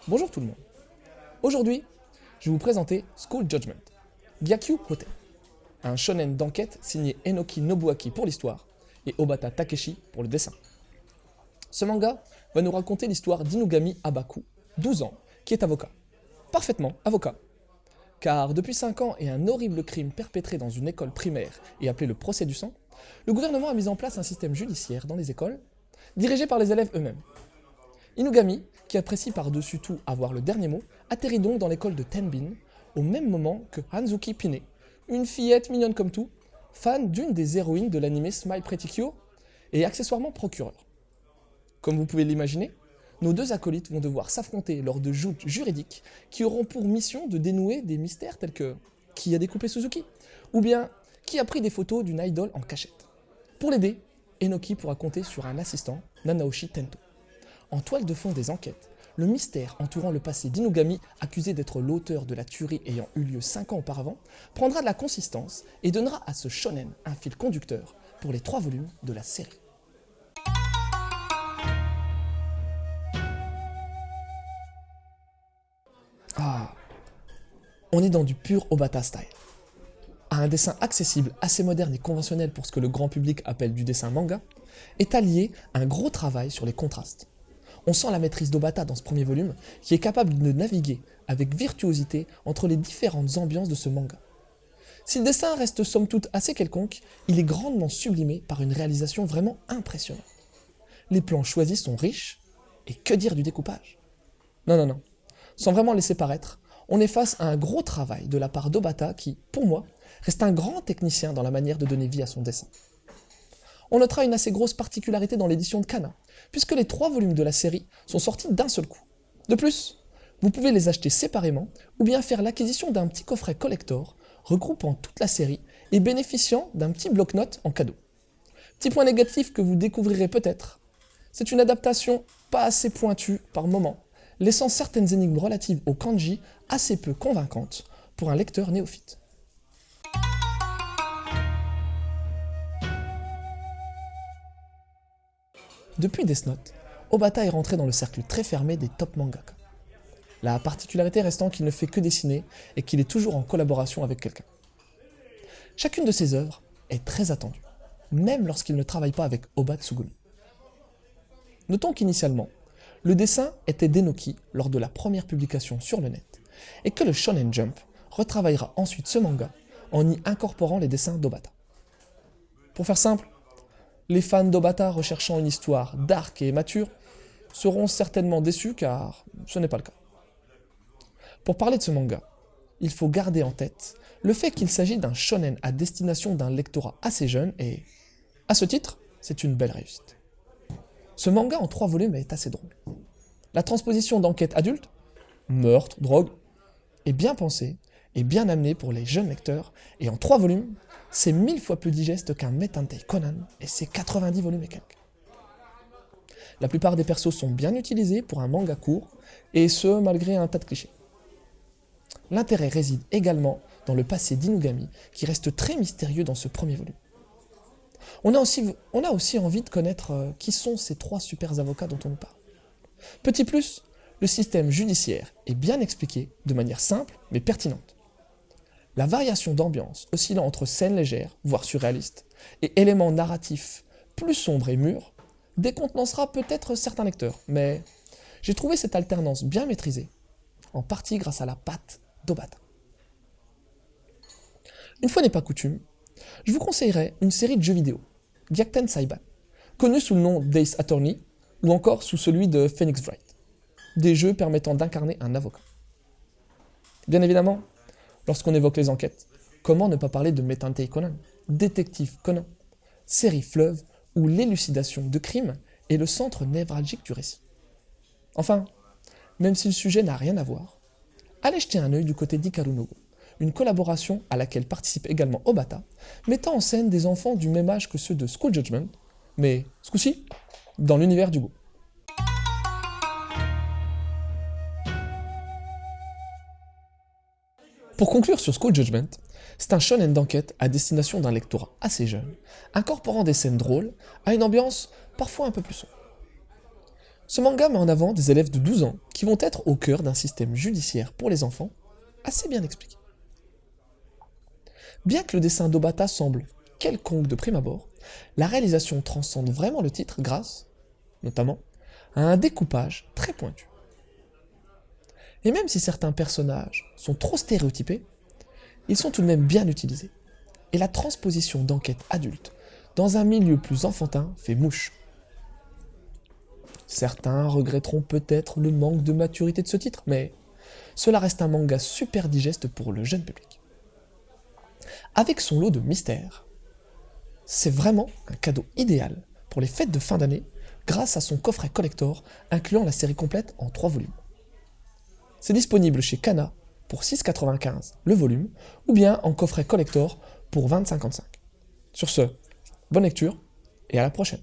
Bonjour tout le monde. Aujourd'hui, je vais vous présenter School Judgment, Gyakyu Hoten, un shonen d'enquête signé Enoki Nobuaki pour l'histoire et Obata Takeshi pour le dessin. Ce manga va nous raconter l'histoire d'Inugami Abaku, 12 ans, qui est avocat. Parfaitement avocat. Car depuis 5 ans et un horrible crime perpétré dans une école primaire et appelé le procès du sang, le gouvernement a mis en place un système judiciaire dans les écoles, dirigé par les élèves eux-mêmes. Inugami, qui apprécie par-dessus tout avoir le dernier mot, atterrit donc dans l'école de Tenbin, au même moment que Hanzuki Pine, une fillette mignonne comme tout, fan d'une des héroïnes de l'anime Smile Pretty Cure, et accessoirement procureur. Comme vous pouvez l'imaginer, nos deux acolytes vont devoir s'affronter lors de joutes juridiques qui auront pour mission de dénouer des mystères tels que qui a découpé Suzuki, ou bien qui a pris des photos d'une idole en cachette. Pour l'aider, Enoki pourra compter sur un assistant, Nanaoshi Tento. En toile de fond des enquêtes, le mystère entourant le passé d'Inugami, accusé d'être l'auteur de la tuerie ayant eu lieu 5 ans auparavant, prendra de la consistance et donnera à ce shonen un fil conducteur pour les 3 volumes de la série. Ah, on est dans du pur Obata style. À un dessin accessible, assez moderne et conventionnel pour ce que le grand public appelle du dessin manga, est allié un gros travail sur les contrastes. On sent la maîtrise d'Obata dans ce premier volume, qui est capable de naviguer avec virtuosité entre les différentes ambiances de ce manga. Si le dessin reste somme toute assez quelconque, il est grandement sublimé par une réalisation vraiment impressionnante. Les plans choisis sont riches, et que dire du découpage? Non. Sans vraiment laisser paraître, on est face à un gros travail de la part d'Obata qui, pour moi, reste un grand technicien dans la manière de donner vie à son dessin. On notera une assez grosse particularité dans l'édition de Kana, puisque les 3 volumes de la série sont sortis d'un seul coup. De plus, vous pouvez les acheter séparément, ou bien faire l'acquisition d'un petit coffret collector, regroupant toute la série et bénéficiant d'un petit bloc-notes en cadeau. Petit point négatif que vous découvrirez peut-être, c'est une adaptation pas assez pointue par moment, laissant certaines énigmes relatives au kanji assez peu convaincantes pour un lecteur néophyte. Depuis Death Note, Obata est rentré dans le cercle très fermé des top mangaka. La particularité restant qu'il ne fait que dessiner et qu'il est toujours en collaboration avec quelqu'un. Chacune de ses œuvres est très attendue, même lorsqu'il ne travaille pas avec Oba Tsugumi. Notons qu'initialement, le dessin était d'Enoki lors de la première publication sur le net, et que le Shonen Jump retravaillera ensuite ce manga en y incorporant les dessins d'Obata. Pour faire simple, les fans d'Obata recherchant une histoire dark et mature seront certainement déçus car ce n'est pas le cas. Pour parler de ce manga, il faut garder en tête le fait qu'il s'agit d'un shonen à destination d'un lectorat assez jeune et, à ce titre, c'est une belle réussite. Ce manga en 3 volumes est assez drôle. La transposition d'enquêtes adultes, meurtre, drogue, est bien pensée et bien amenée pour les jeunes lecteurs, et en 3 volumes, c'est 1000 fois plus digeste qu'un Metantei Conan, et c'est 90 volumes et quelques. La plupart des persos sont bien utilisés pour un manga court, et ce malgré un tas de clichés. L'intérêt réside également dans le passé d'Inugami, qui reste très mystérieux dans ce premier volume. On a aussi envie de connaître qui sont ces 3 super avocats dont on nous parle. Petit plus, le système judiciaire est bien expliqué de manière simple mais pertinente. La variation d'ambiance oscillant entre scènes légères, voire surréalistes, et éléments narratifs plus sombres et mûrs, décontenancera peut-être certains lecteurs, mais j'ai trouvé cette alternance bien maîtrisée, en partie grâce à la patte d'Obata. Une fois n'est pas coutume, je vous conseillerais une série de jeux vidéo, Gyakuten Saiban, connue sous le nom d'Ace Attorney, ou encore sous celui de Phoenix Wright, des jeux permettant d'incarner un avocat. Bien évidemment, lorsqu'on évoque les enquêtes, comment ne pas parler de Metantei Conan, Détective Conan, série fleuve où l'élucidation de crimes est le centre névralgique du récit. Enfin, même si le sujet n'a rien à voir, allez jeter un œil du côté d'Hikaru no Go, une collaboration à laquelle participe également Obata, mettant en scène des enfants du même âge que ceux de School Judgment, mais ce coup-ci, dans l'univers du Go. Pour conclure sur School Judgment, c'est un shonen d'enquête à destination d'un lectorat assez jeune, incorporant des scènes drôles à une ambiance parfois un peu plus sombre. Ce manga met en avant des élèves de 12 ans qui vont être au cœur d'un système judiciaire pour les enfants assez bien expliqué. Bien que le dessin d'Obata semble quelconque de prime abord, la réalisation transcende vraiment le titre grâce, notamment, à un découpage très pointu. Et même si certains personnages sont trop stéréotypés, ils sont tout de même bien utilisés. Et la transposition d'enquêtes adultes dans un milieu plus enfantin fait mouche. Certains regretteront peut-être le manque de maturité de ce titre, mais cela reste un manga super digeste pour le jeune public. Avec son lot de mystères, c'est vraiment un cadeau idéal pour les fêtes de fin d'année grâce à son coffret collector incluant la série complète en 3 volumes. C'est disponible chez Kana pour 6,95 le volume ou bien en coffret collector pour 20,55. Sur ce, bonne lecture et à la prochaine.